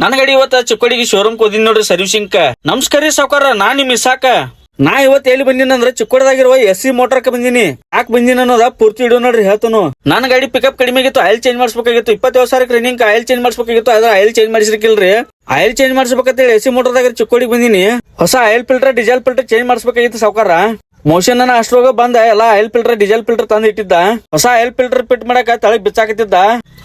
ನನ್ ಗಾಡಿ ಇವತ್ತ ಚಿಕ್ಕೋಡಿಗೆ ಶೋರೂಮ್ ಹೋದಿನ್ ನೋಡ್ರಿ ಸರ್ವಿಸಿಂಗ್. ನಮಸ್ಕಾರ ರೀ ಸಾವ್ಕಾರ, ನಾನ್ ನಿಮ್ ಇಸಾಕ. ನಾ ಇವತ್ ಎಲ್ಲಿ ಬಂದಿನ ಅಂದ್ರೆ ಚಿಕ್ಕೋಡದಾಗಿರುವ SC ಮೋಟರ್ಕ ಬಂದಿನಿ. ಯಾಕೆ ಬಂದಿನ ಅನ್ನೋದ ಪೂರ್ತಿ ಇಡೋ ನೋಡ್ರಿ ಹೇಳ್ತಾನು. ನನ್ ಗಾಡಿ ಪಿಕಪ್ ಕಡಿಮೆ ಆಗಿತ್ತು, ಆಯಿಲ್ ಚೇಂಜ್ ಮಾಡಿಸ್ಬೇಕಾಗಿತ್ತು. 27,000 ರನ್ನಿಂಗ್ ಆಯಿಲ್ ಚೇಂಜ್ ಮಾಡಿಸ್ಬೇಕಾಗಿತ್ತು. ಅದ್ರ ಆಯಿಲ್ ಚೇಂಜ್ ಮಾಡಿಸಿರ್ಕಿಲ್ರಿ. ಆಯಿಲ್ ಚೇಂಜ್ ಮಾಡಿಸ್ಬೇಕಂತೇಳಿ SC ಮೋಟರ್ದಾಗ ಚಿಕ್ಕೋಡಿಗೆ ಬಂದಿನಿ. ಹೊಸ oil filter diesel filter change ಮಾಡಿಸ್ಬೇಕಾಗಿತ್ತು ಸಾವ್ಕಾರ. ಮೋಷನ್ ಅನ್ನ ಅಷ್ಟ್ರೋಗ ಬಂದ ಎಲ್ಲಾ ಆಯಿಲ್ ಫಿಲ್ಟರ್ ಡೀಸೆಲ್ ಫಿಲ್ಟರ್ ತಂದ್ ಇಟ್ಟಿದ್ದ. ಹೊಸ ಆಯಿಲ್ ಫಿಲ್ಟರ್ ಫಿಟ್ ಮಾಡಕ ತಳಗ್ ಬಿಚ್ಚಾಕತ್ತಿದ್ದ.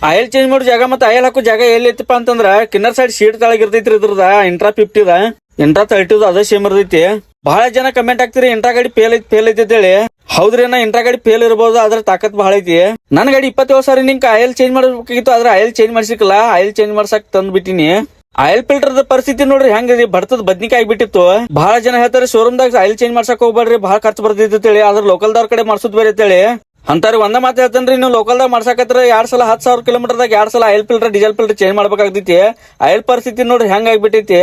ಆಯಿಲ್ ಚೇಂಜ್ ಮಾಡೋ ಜಾಗ ಮತ್ತೆ ಆಯಿಲ್ ಹಾಕೋ ಜಾಗ ಎಲ್ಲಿ ಐತಿಪ್ಪ ಅಂತಂದ್ರ ಕಿನ್ನರ್ ಸೈಡ್ ಶೀಟ್ ತಳಗ್ ಇರ್ತೈತ್ರಿ. ಇದ್ರದ ಇಂಟ್ರಾ 50 ಇಂಟ್ರಾ 30 ಅದೇ ಸೇಮ್ ಇರ್ತೈತಿ. ಬಹಳ ಜನ ಕಮೆಂಟ್ ಹಾಕ್ತಿರಿ ಇಂಟ್ರಾ ಗಾಡಿ ಫೇಲ್ ಐತಿ ಅಂತ ಹೇಳಿ. ಹೌದ್ರಿ, ಇಂಟ್ರಾ ಗಾಡಿ ಫೇಲ್ ಇರಬಹುದು, ಅದ್ರ ತಾಕತ್ ಬಹಳ ಐತಿ. ನನ್ ಗಾಡಿ 27,000 ನಿಂಕ ಆಯಿಲ್ ಚೇಂಜ್ ಮಾಡಬೇಕಾಗಿತ್ತು, ಆದ್ರೆ ಆಯಿಲ್ ಚೇಂಜ್ ಮಾಡ್ಸಿಕಲ್ಲ. ಆಯಿಲ್ ಚೇಂಜ್ ಮಾಡ್ಸಕ್ ತಂದ್ ಬಿಟ್ಟಿನಿ. ಆಯಿಲ್ ಫಿಲ್ಟರ್ ಪರಿಸ್ಥಿತಿ ನೋಡ್ರಿ ಹೆಂಗ್ರಿ, ಬರ್ತದ ಬದ್ನಿಕಾಯಿ ಆಗ್ಬಿಟ್ಟಿತ್ತು. ಬಹಳ ಜನ ಹೇಳ್ತಾರೆ ಶೋರೂಮ್ ದಾಗ ಆಯಿಲ್ ಚೇಂಜ್ ಮಾಡ್ಸಕ್ ಹೋಗ್ಬೇಡ್ರಿ, ಬಹಳ ಖರ್ಚು ಬರ್ತೈತಿ ಅಂತೇಳಿ. ಆದ್ರ ಲೋಕಲ್ದವ್ರ ಕಡೆ ಮಾಡ್ಸೋದ್ ಬೇರೆ ಅಂತೇಳಿ ಅಂತಾರ. ಒಂದ ಮಾತು ಹೇಳ್ತೇನ್ರಿ, ನೀವು ಲೋಕಲ್ದಾಗ ಮಾಡ್ಸಕತ್ರ 2 ಸಲ 10,000 ಕಿಲೋಮೀಟರ್ದಾಗ 2 ಸಲ oil filter diesel filter change ಮಾಡ್ಬೇಕಾಗ್ತೈತಿ. ಆಯಿಲ್ ಪರಿಸ್ಥಿತಿ ನೋಡ್ರಿ ಹೆಂಗ್ ಆಗ್ಬಿಟ್ಟೈತಿ.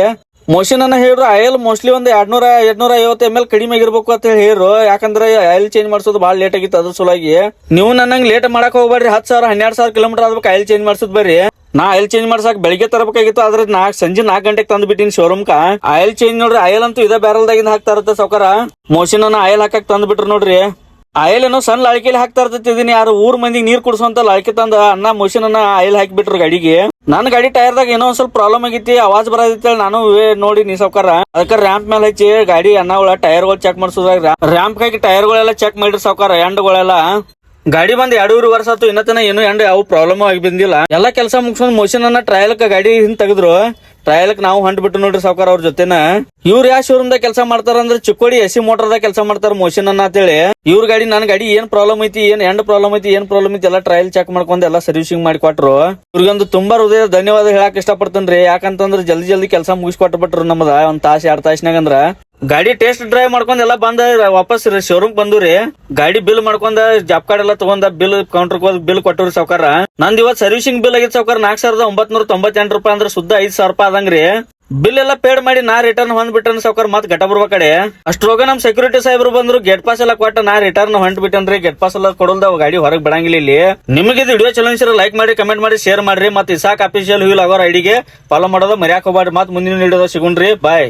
ಮೋಷನ್ ಅನ್ನ ಹೇಳಿದ್ರು ಆಯಿಲ್ ಮೋಸ್ಟ್ಲಿ ಒಂದ್ 200-250 ml ಕಡಿಮೆ ಆಗಿರ್ಬೇಕು ಅಂತ ಹೇಳಿರು. ಯಾಕಂದ್ರೆ ಆಯಿಲ್ ಚೇಂಜ್ ಮಾಡ್ಸೋದು ಬಹಳ ಲೇಟ್ ಆಗಿತ್ತು, ಅದ್ರ ಸಲುವಾಗಿ. ನೀವು ನನ್ನಂಗ್ ಲೇಟ್ ಮಾಡಕ್ ಹೋಗ್ಬೇಡ್ರಿ. 10,000-12,000 ಕಿಲೋಮೀಟರ್ ಆದ್ಬೇಕು ಆಯಿಲ್ ಚೇಂಜ್ ಮಾಡ್ಸೋದ್ ಬರ್ರಿ. ನಾ ಆಯಿಲ್ ಚೇಂಜ್ ಮಾಡ್ಸಕ್ ಬೆಳಿಗ್ಗೆ ತರಬೇಕಾಗಿತ್ತು, ಆದ್ರೆ ಸಂಜೆ 4 ಗಂಟೆಗೆ ತಂದ್ ಬಿಟ್ಟಿನಿ ಶೋರೂಮ್ ಕ. ಆಯಿಲ್ ಚೇಂಜ್ ನೋಡ್ರಿ, ಆಯಿಲ್ ಅಂತೂ ಇದೇ ಬ್ಯಾರಲ್ದಾಗಿಂದ ಹಾಕ್ತಾ ಇರುತ್ತೆ ಸಾವ್ಕಾರ. ಮೋಷನ್ ಅನ್ನ ಆಯಿಲ್ ಹಾಕಕ್ ತಂದ್ ಬಿಟ್ರು ನೋಡ್ರಿ. ಆಯಿಲ್ ಏನೋ ಸಣ್ಣ ಲಾಳಿಕೆಲಿ ಹಾಕ್ತಾ ಇರ್ತಿದ್ದೀನಿ. ಯಾರು ಊರ್ ಮಂದಿಗೆ ನೀರ್ ಕುಡಿಸುವಂತ ಲಾಳಿಕೆ ತಂದ ಅನ್ನ ಮೋಷನ್ ಅನ್ನ ಆಯಿಲ್ ಹಾಕಿಬಿಟ್ರು ಗಾಡಿಗೆ. ನನ್ ಗಾಡಿ ಟೈರ್ದಾಗ ಏನೋ ಒಂದ್ ಸ್ವಲ್ಪ ಪ್ರಾಬ್ಲಮ್ ಆಗೈತಿ, ಆವಾಜ್ ಬರೋದಿತ್ತ. ನಾನು ನೋಡಿ ನೀ ಸಾವ್ಕಾರ ಅದಕ್ಕ ರ್ಯಾಂಪ್ ಮೇಲೆ ಹಚ್ಚಿ ಗಾಡಿ ಅನ್ನಗಳ ಟೈರ್ಗಳು ಚೆಕ್ ಮಾಡ್ಸೋದಾಗ ರ್ಯಾಂಪ್ ಹಾಕಿ ಟೈರ್ಗಳೆಲ್ಲ ಚೆಕ್ ಮಾಡಿರಿ ಸಾವ್ಕಾರ. ಎಂಡ್ಗಳೆಲ್ಲ ಗಾಡಿ ಬಂದ್ 2.5 ವರ್ಷ ಆಯ್ತು, ಇನ್ನತನ ಏನು ಎಂಡ್ ಯಾವ ಪ್ರಾಬ್ಲಮ್ ಆಗಿ ಬಂದಿಲ್ಲ. ಎಲ್ಲಾ ಕೆಲಸ ಮುಗಿಸ್ಕೊಂಡ್ ಮೋಷನ್ ಅನ್ನ ಟ್ರಯಲ್ ಗಾಡಿ ಹಿಂದ್ ತೆಗೆದ್ರು. ಟ್ರಯಲ್ ನಾವು ಹೊಂಟ್ ಬಿಟ್ಟು ನೋಡ್ರಿ ಸಾವ್ಕಾರ ಅವ್ರ ಜೊತೆನ. ಇವ್ರು ಯಾವ ಶೋರೂಮ್ ದಾಗ ಕೆಲಸ ಮಾಡ್ತಾರ ಅಂದ್ರೆ ಚಿಕ್ಕೋಡಿ SC ಮೋಟರ್ ದಾಗ ಕೆಲಸ ಮಾಡ್ತಾರ ಮೋಷನ್ ಅನ್ನ ಅಂತೇಳಿ. ಇವ್ರ ಗಾಡಿ ನನ್ ಗಾಡಿ ಏನ್ ಪ್ರಾಬ್ಲಮ್ ಐತಿ, ಏನ್ ಎಂಡ್ ಪ್ರಾಬ್ಲಮ್ ಐತಿ ಎಲ್ಲ ಟ್ರಯಲ್ ಚೆಕ್ ಮಾಡ್ಕೊಂಡ್ ಎಲ್ಲ ಸರ್ವಿಸಿಂಗ್ ಮಾಡಿ ಕೊಟ್ರು. ಇವ್ರಿಗೊಂದು ತುಂಬಾ ಹೃದಯ ಧನ್ಯವಾದ ಹೇಳಕ್ ಇಷ್ಟಪಡ್ತೇನ್ರಿ. ಯಾಕಂತಂದ್ರ ಜಲ್ದಿ ಕೆಲಸ ಮುಗಿಸ್ಕೊಟ್ಟು ಬಿಟ್ರು ನಮ್ದ 1 ತಾಸ್ 2 ತಾಸ್ನಾಗ. ಅಂದ್ರ ಗಾಡಿ ಟೆಸ್ಟ್ ಡ್ರೈವ್ ಮಾಡ್ಕೊಂಡ್ ಎಲ್ಲ ಬಂದ ವಾಪಸ್ ಶೋರೂಮ್ ಬಂದ್ರಿ. ಗಾಡಿ ಬಿಲ್ ಮಾಡ್ಕೊಂಡ ಜಾಬ್ ಕಾರ್ಡ್ ಎಲ್ಲ ತಗೊಂಡ ಬಿಲ್ ಕೌಂಟರ್ ಬಿಲ್ ಕೊಟ್ಟವ್ರಿ ಸಾವ್ಕಾರ. ನಂದ್ ಇವತ್ ಸರ್ವಿಸಿಂಗ್ ಬಿಲ್ ಆಗಿತ್ತು ಸಾವ್ಕಾರ 4,998 ರೂಪಾಯಿ. ಅಂದ್ರೆ ಶುದ್ಧ 5,000 ರೂಪಾಯಿ ಆದಂಗ್ರಿ. ಬಿಲ್ ಎಲ್ಲ ಪೇಡ್ ಮಾಡಿ ನಾ ರಿಟರ್ನ್ ಹೊಂದ್ಬಿಟ್ಟನ್ ಸಾವ್ಕಾರ. ಮತ್ ಘಟಬರ್ಬ ಕಡೆ ಅಷ್ಟ್ರೋಗ ನಮ್ ಸೆಕ್ಯೂರಿಟಿ ಸಾಹೇಬ್ರು ಬಂದ್ರು, ಗೇಟ್ ಪಾಸ್ ಎಲ್ಲ ಕೊಟ್ಟ ನಾ ರಿಟರ್ನ್ ಹೊಂಟ್ಬಿಟ್ಟನ್ರಿ. ಗೇಟ್ ಪಾಸ್ ಎಲ್ಲ ಕೊಡಲ್ದ ಗಾಡಿ ಹೊರಗ್ ಬಿಡಂಗಿಲ್ಲ ಇಲ್ಲಿ. ನಿಮಗೆ ಇದು ವಿಡಿಯೋ ಚಲೋ ಅನ್ಸಿದ್ರೆ ಲೈಕ್ ಮಾಡಿ, ಕಮೆಂಟ್ ಮಾಡಿ, ಶೇರ್ ಮಾಡ್ರಿ. ಮತ್ತೆ ಇಸಾಕ್ ಅಫಿಷಿಯಲ್ ವ್ಯೂಲ್ ಆಗೋರ್ ಐಡಿಗೆ ಫಾಲೋ ಮಾಡೋದು ಮರ್ಯಾಕ್ ಹೋಗ್ಬಾರ್ರಿ. ಮತ್ ಮುಂದಿನ ವಿಡಿಯೋದಾಗ ಸಿಗುಣ್ರಿ. ಬಾಯ್.